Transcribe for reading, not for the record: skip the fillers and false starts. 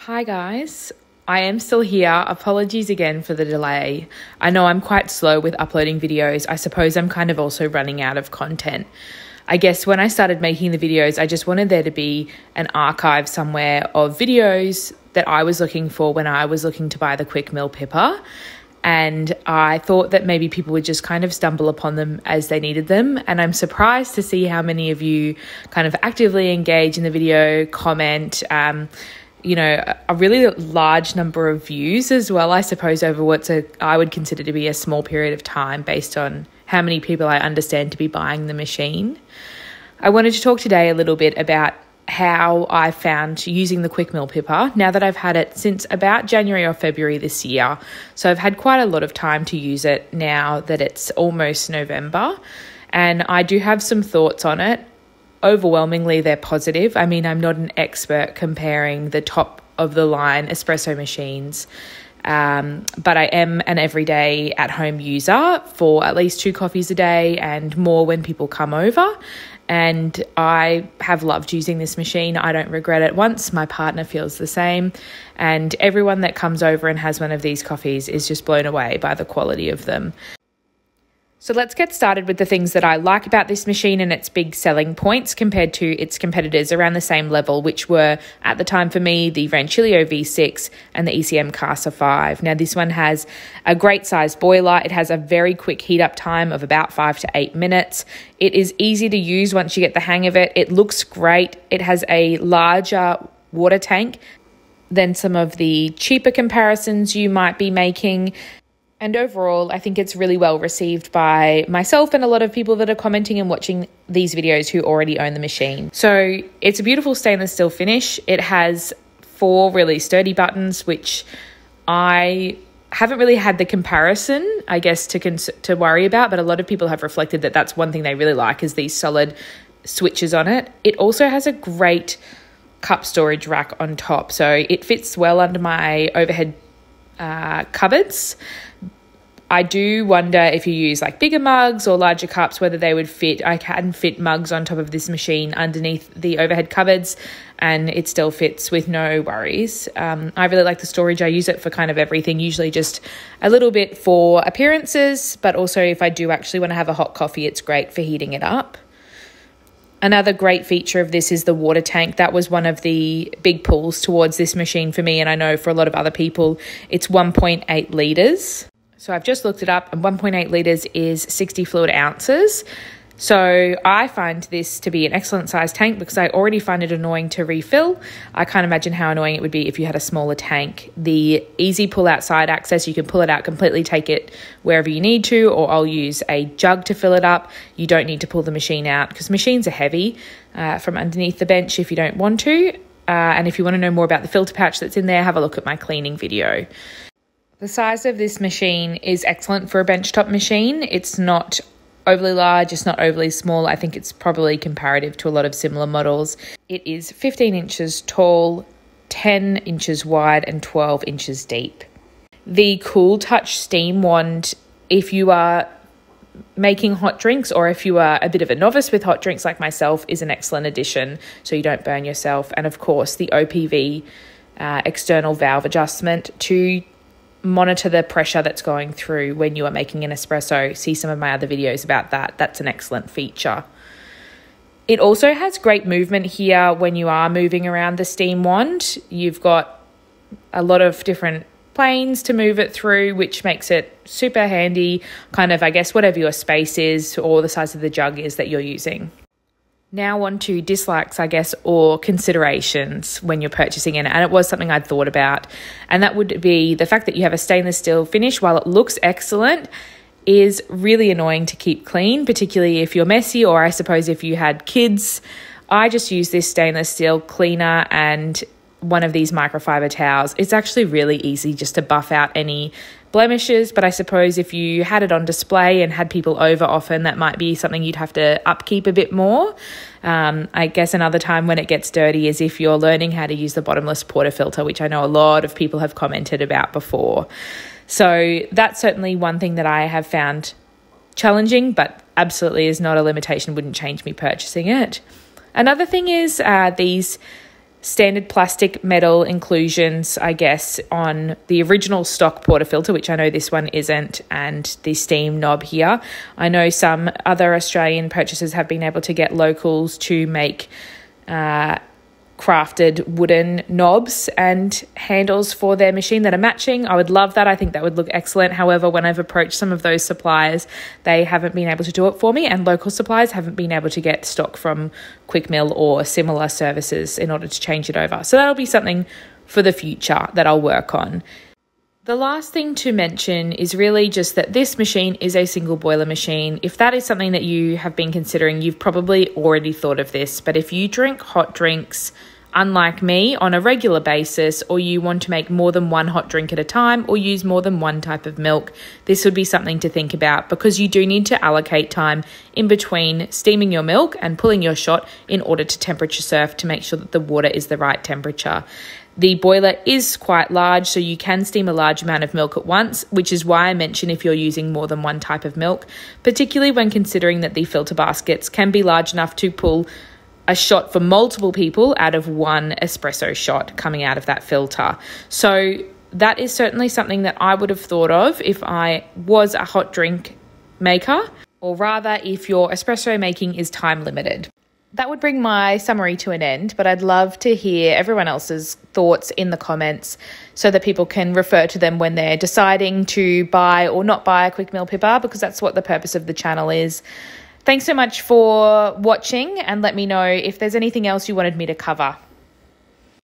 Hi guys, I am still here. Apologies again for the delay. I know I'm quite slow with uploading videos. I suppose I'm kind of also running out of content. I guess when I started making the videos, I just wanted there to be an archive somewhere of videos that I was looking for when I was looking to buy the QM Pippa. And I thought that maybe people would just kind of stumble upon them as they needed them. And I'm surprised to see how many of you kind of actively engage in the video, comment, a really large number of views as well, I suppose, over I would consider to be a small period of time based on how many people I understand to be buying the machine. I wanted to talk today a little bit about how I found using the QM Pippa now that I've had it since about January or February this year. So I've had quite a lot of time to use it now that it's almost November, and I do have some thoughts on it. Overwhelmingly, they're positive. I mean, I'm not an expert comparing the top of the line espresso machines, but I am an everyday at-home user for at least 2 coffees a day and more when people come over. And I have loved using this machine. I don't regret it once. My partner feels the same. And everyone that comes over and has one of these coffees is just blown away by the quality of them. So let's get started with the things that I like about this machine and its big selling points compared to its competitors around the same level, which were, at the time for me, the Rancilio V6 and the ECM Casa 5. Now, this one has a great sized boiler. It has a very quick heat up time of about 5 to 8 minutes. It is easy to use once you get the hang of it. It looks great. It has a larger water tank than some of the cheaper comparisons you might be making. And overall, I think it's really well received by myself and a lot of people that are commenting and watching these videos who already own the machine. So it's a beautiful stainless steel finish. It has 4 really sturdy buttons, which I haven't really had the comparison, I guess, to worry about. But a lot of people have reflected that that's one thing they really like, is these solid switches on it. It also has a great cup storage rack on top. So it fits well under my overhead cupboards. I do wonder if you use like bigger mugs or larger cups, whether they would fit. I can fit mugs on top of this machine underneath the overhead cupboards, and it still fits with no worries. I really like the storage. I use it for kind of everything, usually just a little bit for appearances, but also if I do actually want to have a hot coffee, it's great for heating it up. Another great feature of this is the water tank. That was one of the big pulls towards this machine for me, and I know for a lot of other people, it's 1.8 litres. So I've just looked it up, and 1.8 litres is 60 fluid ounces. So I find this to be an excellent size tank because I already find it annoying to refill. I can't imagine how annoying it would be if you had a smaller tank. The easy pull outside access, you can pull it out completely, take it wherever you need to, or I'll use a jug to fill it up. You don't need to pull the machine out because machines are heavy from underneath the bench if you don't want to. And if you want to know more about the filter pouch that's in there, have a look at my cleaning video. The size of this machine is excellent for a benchtop machine. It's not overly large, it's not overly small. I think it's probably comparative to a lot of similar models. It is 15 inches tall, 10 inches wide, and 12 inches deep. The Cool Touch steam wand, if you are making hot drinks or if you are a bit of a novice with hot drinks like myself, is an excellent addition so you don't burn yourself. And of course, the OPV external valve adjustment to monitor the pressure that's going through when you are making an espresso. See some of my other videos about that. That's an excellent feature. It also has great movement here when you are moving around the steam wand. You've got a lot of different planes to move it through, which makes it super handy, kind of, I guess, whatever your space is or the size of the jug is that you're using. Now on to dislikes, I guess, or considerations when you're purchasing it. And it was something I'd thought about. And that would be the fact that you have a stainless steel finish. While it looks excellent, is really annoying to keep clean, particularly if you're messy, or I suppose if you had kids. I just use this stainless steel cleaner and one of these microfiber towels. It's actually really easy just to buff out any blemishes, but I suppose if you had it on display and had people over often, that might be something you'd have to upkeep a bit more. I guess another time when it gets dirty is if you're learning how to use the bottomless portafilter, which I know a lot of people have commented about before. So that's certainly one thing that I have found challenging, but absolutely is not a limitation, wouldn't change me purchasing it. Another thing is these standard plastic metal inclusions, I guess, on the original stock portafilter, which I know this one isn't, and the steam knob here. I know some other Australian purchasers have been able to get locals to make crafted wooden knobs and handles for their machine that are matching. I would love that. I think that would look excellent. However, when I've approached some of those suppliers, they haven't been able to do it for me, and local suppliers haven't been able to get stock from Quick Mill or similar services in order to change it over. So that'll be something for the future that I'll work on. The last thing to mention is really just that this machine is a single boiler machine. If that is something that you have been considering, you've probably already thought of this. But if you drink hot drinks, unlike me, on a regular basis, or you want to make more than one hot drink at a time or use more than one type of milk, this would be something to think about, because you do need to allocate time in between steaming your milk and pulling your shot in order to temperature surf to make sure that the water is the right temperature. The boiler is quite large, so you can steam a large amount of milk at once, which is why I mention if you're using more than one type of milk, particularly when considering that the filter baskets can be large enough to pull a shot for multiple people out of one espresso shot coming out of that filter. So that is certainly something that I would have thought of if I was a hot drink maker, or rather if your espresso making is time limited. That would bring my summary to an end, but I'd love to hear everyone else's thoughts in the comments so that people can refer to them when they're deciding to buy or not buy a Quick Mill Pippa, because that's what the purpose of the channel is. Thanks so much for watching, and let me know if there's anything else you wanted me to cover.